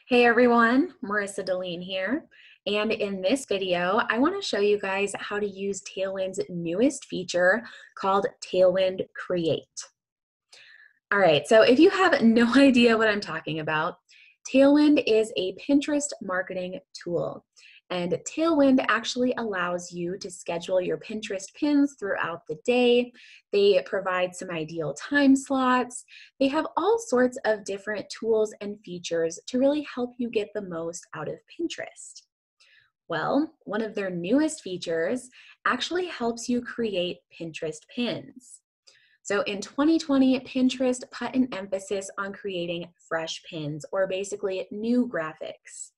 Hey everyone, Marissa Deline here. And in this video, I want to show you guys how to use Tailwind's newest feature called Tailwind Create. All right, so if you have no idea what I'm talking about, Tailwind is a Pinterest marketing tool. And Tailwind actually allows you to schedule your Pinterest pins throughout the day. They provide some ideal time slots. They have all sorts of different tools and features to really help you get the most out of Pinterest. Well, one of their newest features actually helps you create Pinterest pins. So in 2020, Pinterest put an emphasis on creating fresh pins, or basically new graphics.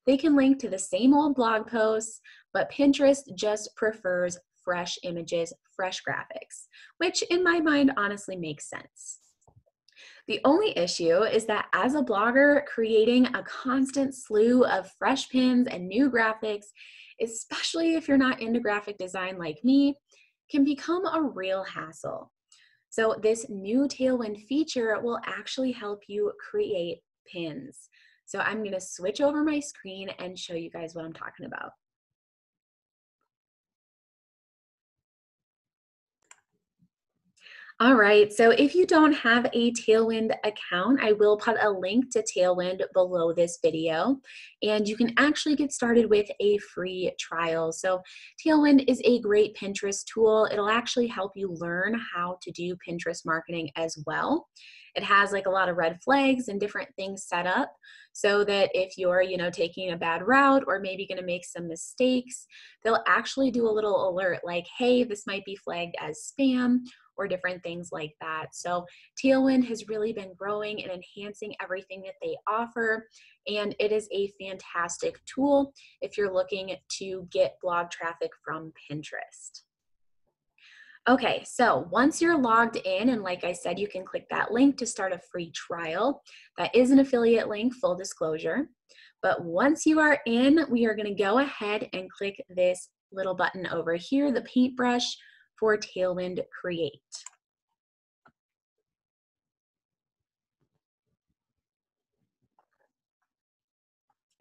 They can link to the same old blog posts, but Pinterest just prefers fresh images, fresh graphics, which in my mind honestly makes sense. The only issue is that as a blogger, creating a constant slew of fresh pins and new graphics, especially if you're not into graphic design like me, can become a real hassle. So this new Tailwind feature will actually help you create pins. So I'm going to switch over my screen and show you guys what I'm talking about. All right, so if you don't have a Tailwind account, I will put a link to Tailwind below this video, and you can actually get started with a free trial. So Tailwind is a great Pinterest tool. It'll actually help you learn how to do Pinterest marketing as well. It has like a lot of red flags and different things set up so that if you're, taking a bad route or maybe going to make some mistakes, they'll actually do a little alert like, hey, this might be flagged as spam, or different things like that. So Tailwind has really been growing and enhancing everything that they offer, and it is a fantastic tool if you're looking to get blog traffic from Pinterest. Okay, so once you're logged in, and like I said, you can click that link to start a free trial. That is an affiliate link, full disclosure. But once you are in, we are going to go ahead and click this little button over here, the paintbrush, for Tailwind Create.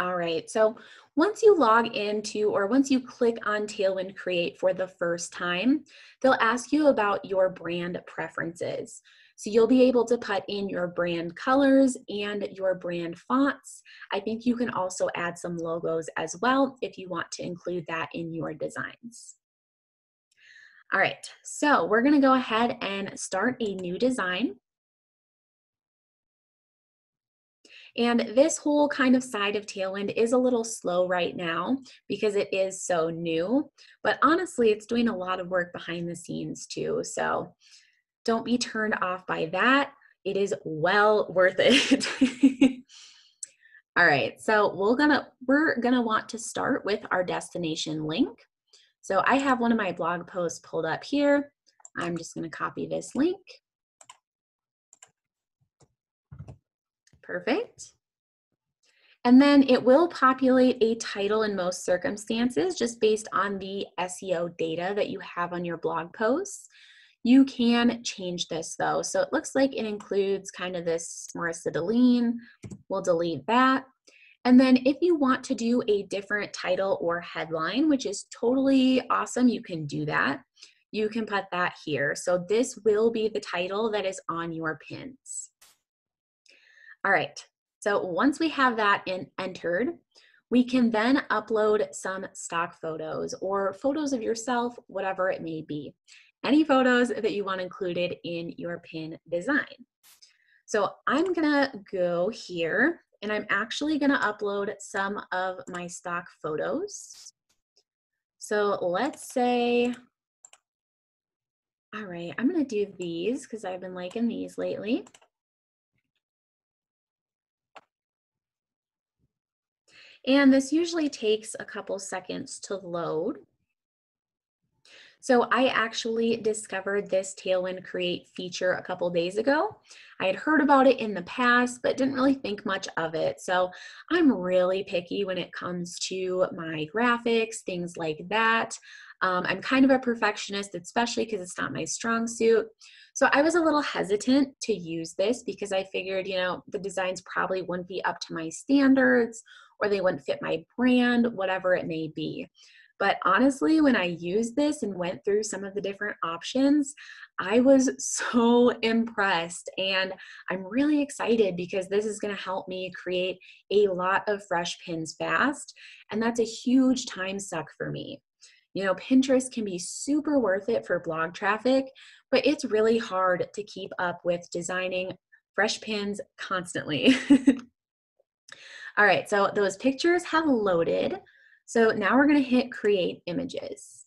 All right, so once you log into, or once you click on Tailwind Create for the first time, they'll ask you about your brand preferences. So you'll be able to put in your brand colors and your brand fonts. I think you can also add some logos as well if you want to include that in your designs. All right, so we're gonna go ahead and start a new design. And this whole kind of side of Tailwind is a little slow right now because it is so new, but honestly, it's doing a lot of work behind the scenes too. So don't be turned off by that. It is well worth it. All right, so we're gonna want to start with our destination link. So I have one of my blog posts pulled up here. I'm just gonna copy this link. Perfect. And then it will populate a title in most circumstances just based on the SEO data that you have on your blog posts. You can change this though. So it looks like it includes kind of this Marissa Deline. We'll delete that. And then if you want to do a different title or headline, which is totally awesome, you can do that. You can put that here. So this will be the title that is on your pins. All right, so once we have that entered, we can then upload some stock photos or photos of yourself, whatever it may be. Any photos that you want included in your pin design. So I'm gonna go here and I'm actually gonna upload some of my stock photos. So let's say, all right, I'm gonna do these because I've been liking these lately. And this usually takes a couple seconds to load. So I actually discovered this Tailwind Create feature a couple days ago. I had heard about it in the past, but didn't really think much of it. So I'm really picky when it comes to my graphics, things like that. I'm kind of a perfectionist, especially because it's not my strong suit. So I was a little hesitant to use this because I figured, the designs probably wouldn't be up to my standards or they wouldn't fit my brand, whatever it may be. But honestly, when I used this and went through some of the different options, I was so impressed. And I'm really excited because this is going to help me create a lot of fresh pins fast. And that's a huge time suck for me. Pinterest can be super worth it for blog traffic, but it's really hard to keep up with designing fresh pins constantly. All right, so those pictures have loaded. So now we're going to hit create images.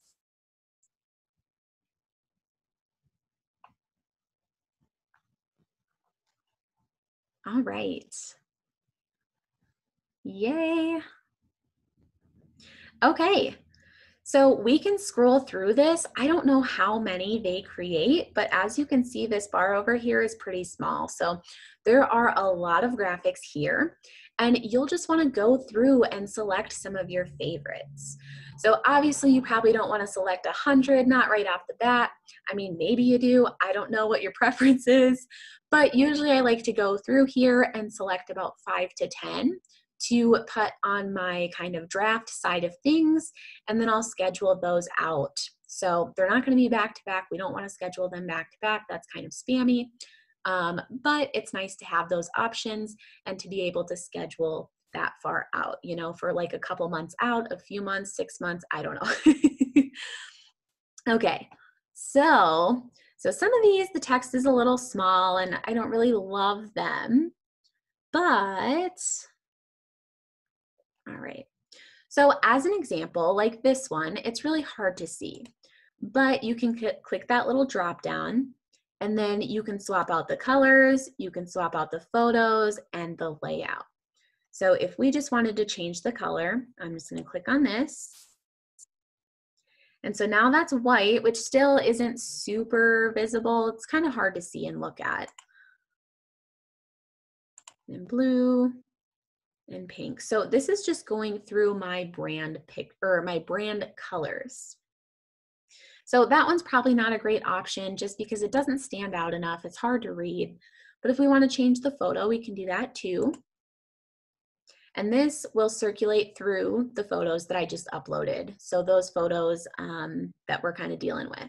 All right. Yay. Okay. So we can scroll through this. I don't know how many they create, but as you can see, this bar over here is pretty small. So there are a lot of graphics here, and you'll just want to go through and select some of your favorites. So obviously you probably don't want to select 100, not right off the bat. I mean, maybe you do. I don't know what your preference is, but usually I like to go through here and select about 5 to 10 to put on my kind of draft side of things, and then I'll schedule those out. So they're not going to be back to back. We don't want to schedule them back to back. That's kind of spammy. But it's nice to have those options and to be able to schedule that far out, for like a couple months out, a few months, 6 months, I don't know. Okay, so some of these, the text is a little small and I don't really love them, but all right. So as an example, like this one, it's really hard to see, but you can click that little drop down and then you can swap out the colors, you can swap out the photos and the layout. So if we just wanted to change the color, I'm just going to click on this. And so now that's white, which still isn't super visible. It's kind of hard to see and look at. And blue and pink. So this is just going through my brand my brand colors. So that one's probably not a great option just because it doesn't stand out enough. It's hard to read. But if we want to change the photo, we can do that too. And this will circulate through the photos that I just uploaded. So those photos that we're kind of dealing with.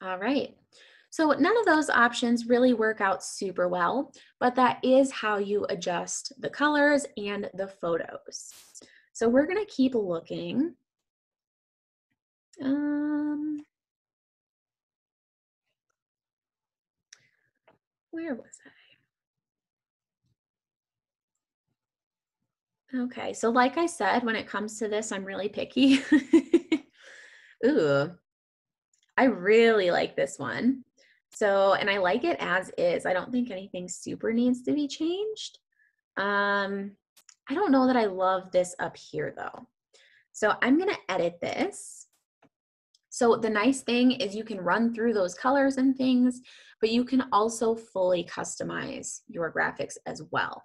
All right. So none of those options really work out super well, but that is how you adjust the colors and the photos. So we're going to keep looking. Where was I? Okay, so like I said, when it comes to this, I'm really picky. Ooh, I really like this one. So, and I like it as is. I don't think anything super needs to be changed. I don't know that I love this up here though. So I'm going to edit this. So the nice thing is you can run through those colors and things, but you can also fully customize your graphics as well.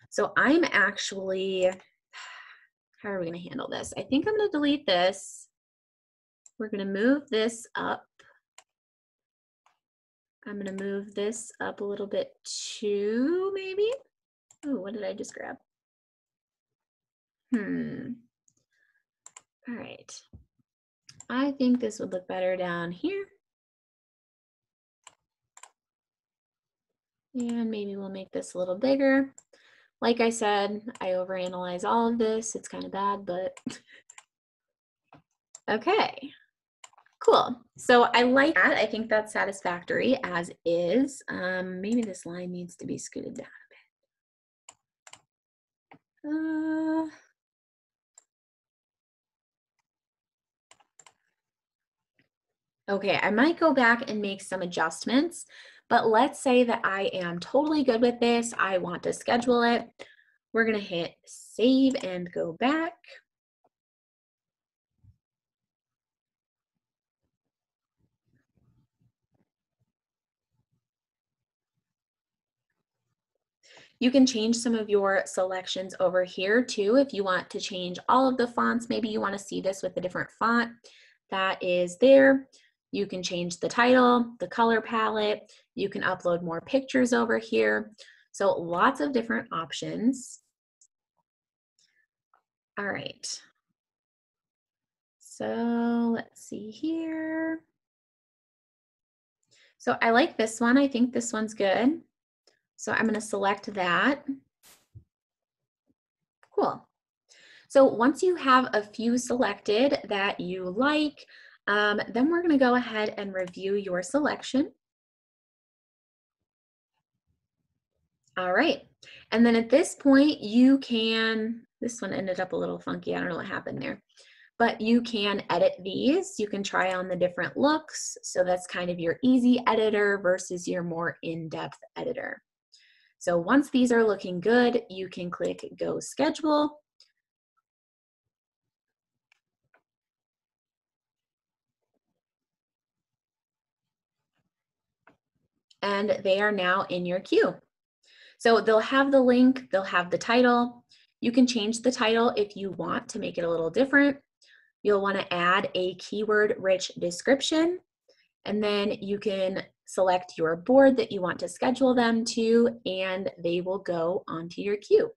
So I'm actually, how are we going to handle this? I think I'm going to delete this. We're going to move this up. I'm going to move this up a little bit too, maybe. Oh, what did I just grab? All right. I think this would look better down here. And maybe we'll make this a little bigger. Like I said, I overanalyze all of this. It's kind of bad, but okay. Cool. So I like that. I think that's satisfactory as is. Maybe this line needs to be scooted down a bit. Okay, I might go back and make some adjustments, but let's say that I am totally good with this. I want to schedule it. We're going to hit save and go back. You can change some of your selections over here too if you want to change all of the fonts. Maybe you want to see this with a different font that is there. You can change the title, the color palette. You can upload more pictures over here. So lots of different options. All right. So let's see here. So I like this one. I think this one's good. So I'm going to select that. Cool. So once you have a few selected that you like, then we're going to go ahead and review your selection. All right. And then at this point, you can, this one ended up a little funky. I don't know what happened there. But you can edit these. You can try on the different looks. So that's kind of your easy editor versus your more in-depth editor. So once these are looking good, you can click Go Schedule. And they are now in your queue. So they'll have the link, they'll have the title. You can change the title if you want to make it a little different. You'll want to add a keyword-rich description, and then you can select your board that you want to schedule them to, and they will go onto your queue.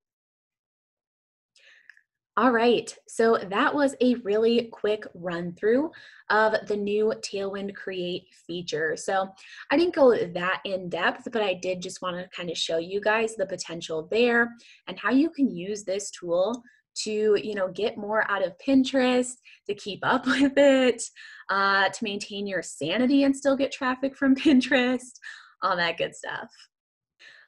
All right, so that was a really quick run through of the new Tailwind Create feature. So I didn't go that in depth, but I did just want to kind of show you guys the potential there and how you can use this tool to, get more out of Pinterest, to keep up with it, to maintain your sanity and still get traffic from Pinterest, all that good stuff.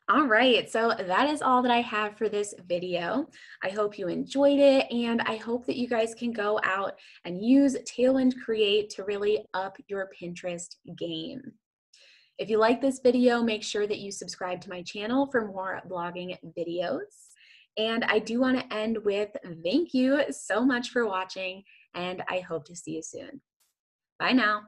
All right, so that is all that I have for this video. I hope you enjoyed it, and I hope that you guys can go out and use Tailwind Create to really up your Pinterest game. If you like this video, make sure that you subscribe to my channel for more blogging videos. And I do want to end with thank you so much for watching, and I hope to see you soon. Bye now.